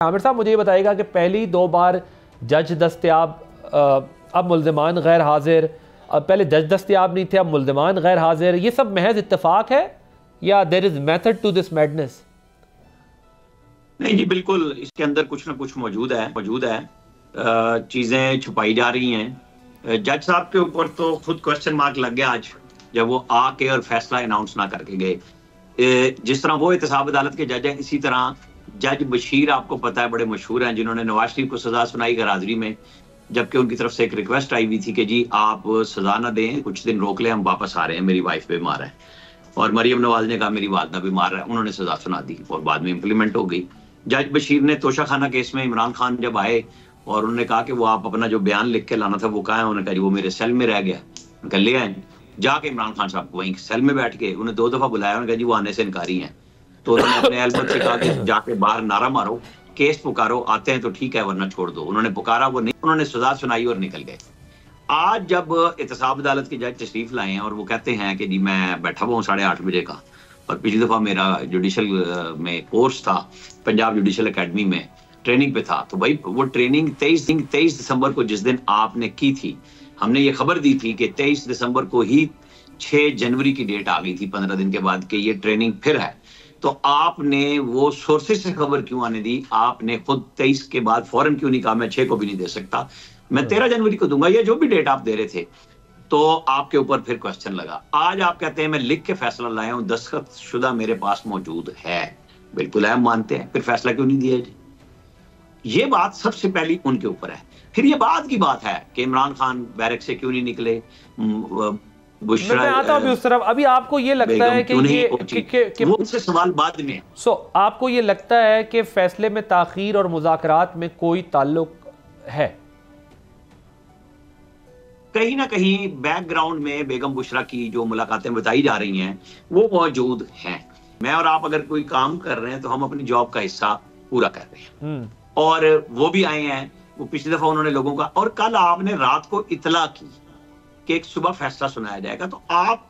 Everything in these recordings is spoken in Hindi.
आमिर साहब मुझे ये बताइएगा कि पहली 2 बार जज दस्तयाब, अब मुल्ज़िमान गैर हाजिर, अब पहले जज दस्तयाब नहीं थे, अब मुल्ज़िमान गैर हाजिर, ये सब महज इत्तेफाक है या there is method to this madness? नहीं जी, बिल्कुल इसके अंदर कुछ ना कुछ मौजूद है। चीज़ें छुपाई जा रही हैं। जज साहब के ऊपर तो खुद क्वेश्चन मार्क लग गया आज जब वो आके और फैसला अनाउंस ना करके गए। जिस तरह वो एहतसाब अदालत के जज हैं, इसी तरह जज बशीर आपको पता है बड़े मशहूर हैं, जिन्होंने नवाज शरीफ को सजा सुनाई गैर हाजिरी में, जबकि उनकी तरफ से एक रिक्वेस्ट आई हुई थी कि जी आप सजा ना दें, कुछ दिन रोक लें, हम वापस आ रहे हैं, मेरी वाइफ बीमार है। और मरियम नवाज ने कहा मेरी वालदा बीमार है, उन्होंने सजा सुना दी और बाद में इम्प्लीमेंट हो गई। जज बशीर ने तोशा खाना केस में इमरान खान जब आए और उन्होंने कहा कि वो आप अपना जो बयान लिख के लाना था वो कहाँ है, उन्होंने कहा जी वो मेरे सेल में रह गया, उनका ले आए। जाके इमरान खान साहब वहीं सेल में बैठ के उन्हें 2 दफा बुलाया, उन्होंने कहा जी वो आने से इनकारी हैं। तो उन्होंने अपने एल्बर्ट से कहा कि जाके बाहर नारा मारो, केस पुकारो, आते हैं तो ठीक है वरना छोड़ दो। उन्होंने पुकारा, वो नहीं, उन्होंने सजा सुनाई और निकल गए। आज जब एहतसाब अदालत के जज तशरीफ लाए हैं और वो कहते हैं कि जी मैं बैठा हुआ हूँ 8:30 बजे का, और पिछली दफा मेरा जुडिशल में कोर्स था, पंजाब जुडिशल एकेडमी में ट्रेनिंग पे था, तो भाई वो ट्रेनिंग 23 दिसंबर को जिस दिन आपने की थी, हमने ये खबर दी थी कि 23 दिसंबर को ही 6 जनवरी की डेट आ गई थी 15 दिन के बाद कि ये ट्रेनिंग फिर है। तो आपने वो सोर्सेज से खबर क्यों आने दी? आपने खुद 23 के बाद फौरन क्यों नहीं कहा मैं 6 को भी नहीं दे सकता, मैं 13 जनवरी को दूंगा, या जो भी डेट आप दे रहे थे? तो आपके ऊपर फिर क्वेश्चन लगा। आज आप कहते हैं मैं लिख के फैसला लाया हूं, दस्तखत शुदा मेरे पास मौजूद है। बिल्कुल है, हम मानते हैं, फिर फैसला क्यों नहीं दिया जी? ये बात सबसे पहली उनके ऊपर है। फिर ये बाद की बात है कि इमरान खान बैरक से क्यों नहीं निकले, बुशरा, मैं आता हूं उस तरफ। अभी आपको ये लगता है कि वो उनसे सवाल बाद में। आपको ये लगता है कि फैसले में ताखीर और मुज़ाकरात में कोई ताल्लुक है? कहीं ना कहीं बैकग्राउंड में बेगम बुशरा की जो मुलाकातें बताई जा रही हैं वो मौजूद हैं। मैं और आप अगर कोई काम कर रहे हैं तो हम अपनी जॉब का हिस्सा पूरा कर रहे हैं, और वो भी आए हैं। वो पिछली दफा उन्होंने लोगों का, और कल आपने रात को इतला की कि एक सुबह फैसला सुनाया जाएगा, तो आप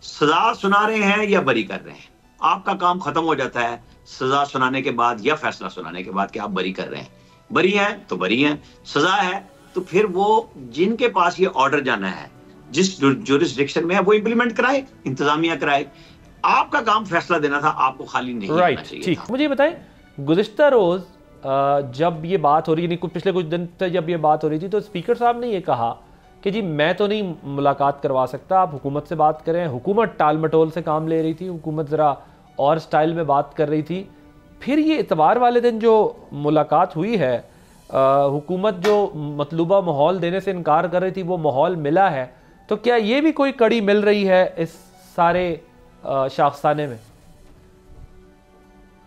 सजा सुना रहे हैं या बरी कर रहे हैं? आपका काम खत्म हो जाता है सजा सुनाने के बाद या फैसला सुनाने के बाद कि आप बरी कर रहे हैं। बरी हैं तो बरी हैं, सजा है तो फिर वो जिनके पास ये ऑर्डर जाना है, जिस जुरिस्डिक्शन में है, वो इंप्लीमेंट कराए, इंतजामिया कराए। आपका काम फैसला देना था, आपको खाली नहीं करना चाहिए। ठीक, मुझे बताएं, गुज़िश्ता रोज जब ये बात हो रही है, पिछले कुछ दिन तक जब ये बात हो रही थी, तो स्पीकर साहब ने ये कहा कि जी मैं तो नहीं मुलाकात करवा सकता, आप हुकूमत से बात करें। हुकूमत टाल मटोल से काम ले रही थी, हुकूमत ज़रा और स्टाइल में बात कर रही थी। फिर ये इतवार वाले दिन जो मुलाकात हुई है, हुकूमत जो मतलूबा माहौल देने से इनकार कर रही थी, वो माहौल मिला है। तो क्या ये भी कोई कड़ी मिल रही है इस सारे शाखसाने में?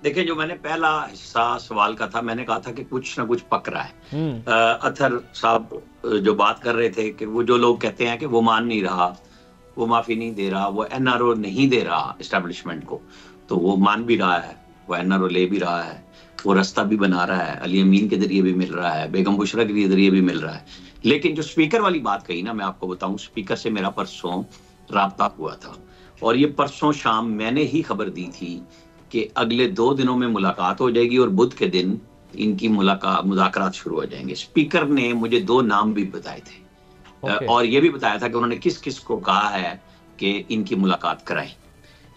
देखिए, जो मैंने पहला हिस्सा सवाल का था, मैंने कहा था कि कुछ ना कुछ पक रहा है। अथर साहब जो बात कर रहे थे कि वो जो लोग कहते हैं कि वो मान नहीं रहा, वो माफी नहीं दे रहा, वो एनआरओ नहीं दे रहा एस्टेब्लिशमेंट को, तो वो मान भी रहा है, वो एनआरओ ले भी रहा है, वो रास्ता भी बना रहा है, अली अमीन के जरिए भी मिल रहा है, बेगम बुशरा के जरिए भी मिल रहा है। लेकिन जो स्पीकर वाली बात कही ना, मैं आपको बताऊं, स्पीकर से मेरा परसों राब्ता हुआ था, और ये परसों शाम मैंने ही खबर दी थी कि अगले 2 दिनों में मुलाकात हो जाएगी और बुध के दिन इनकी मुज़ाकरात शुरू हो जाएंगे। स्पीकर ने मुझे 2 नाम भी बताए थे, और ये भी बताया था कि उन्होंने किस किस को कहा है कि इनकी मुलाकात कराएं,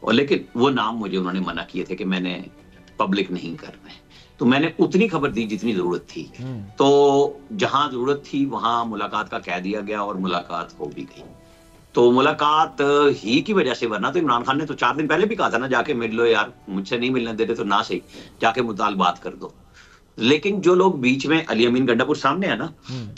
और लेकिन वो नाम मुझे उन्होंने मना किए थे कि मैंने पब्लिक नहीं करना है। तो मैंने उतनी खबर दी जितनी जरूरत थी। तो जहां जरूरत थी वहां मुलाकात का कह दिया गया और मुलाकात हो भी गई। तो मुलाकात ही की वजह से, वरना तो इमरान खान ने तो 4 दिन पहले भी कहा था ना, जाके मिल लो यार, मुझसे नहीं मिलने दे रहे तो ना सही, जाके मुतालबात कर दो। लेकिन जो लोग बीच में, अली अमीन गंडापुर सामने है ना,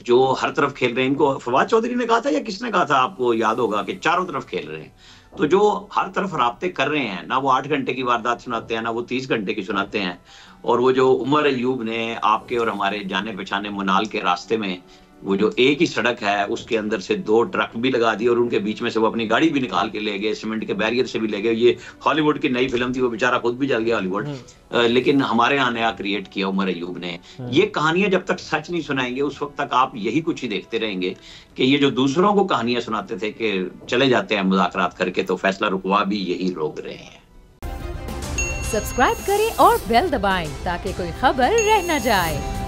जो हर तरफ खेल रहे हैं, इनको फवाद चौधरी ने कहा था या किसने कहा था, आपको याद होगा, कि चारों तरफ खेल रहे हैं। तो जो हर तरफ राब्ते कर रहे हैं ना, वो 8 घंटे की वारदात सुनाते हैं, ना वो 30 घंटे की सुनाते हैं। और वो जो उमर अयूब ने आपके और हमारे जाने पहचाने मुनाल के रास्ते में, वो जो एक ही सड़क है उसके अंदर से 2 ट्रक भी लगा दिए और उनके बीच में से वो अपनी गाड़ी भी निकाल के ले गए, सीमेंट के बैरियर से भी ले गए। ये हॉलीवुड की नई फिल्म थी, वो बेचारा खुद भी जल गया हॉलीवुड, लेकिन हमारे यहाँ नया क्रिएट किया उमर अयूब ने। ये कहानियां जब तक सच नहीं सुनाएंगे उस वक्त तक आप यही कुछ ही देखते रहेंगे कि ये जो दूसरों को कहानियां सुनाते थे कि चले जाते हैं मुज़ाकरात करके, तो फैसला रुकवा भी यही रोक रहे हैं। सब्सक्राइब करें और बेल दबाएं ताकि कोई खबर रह न जाए।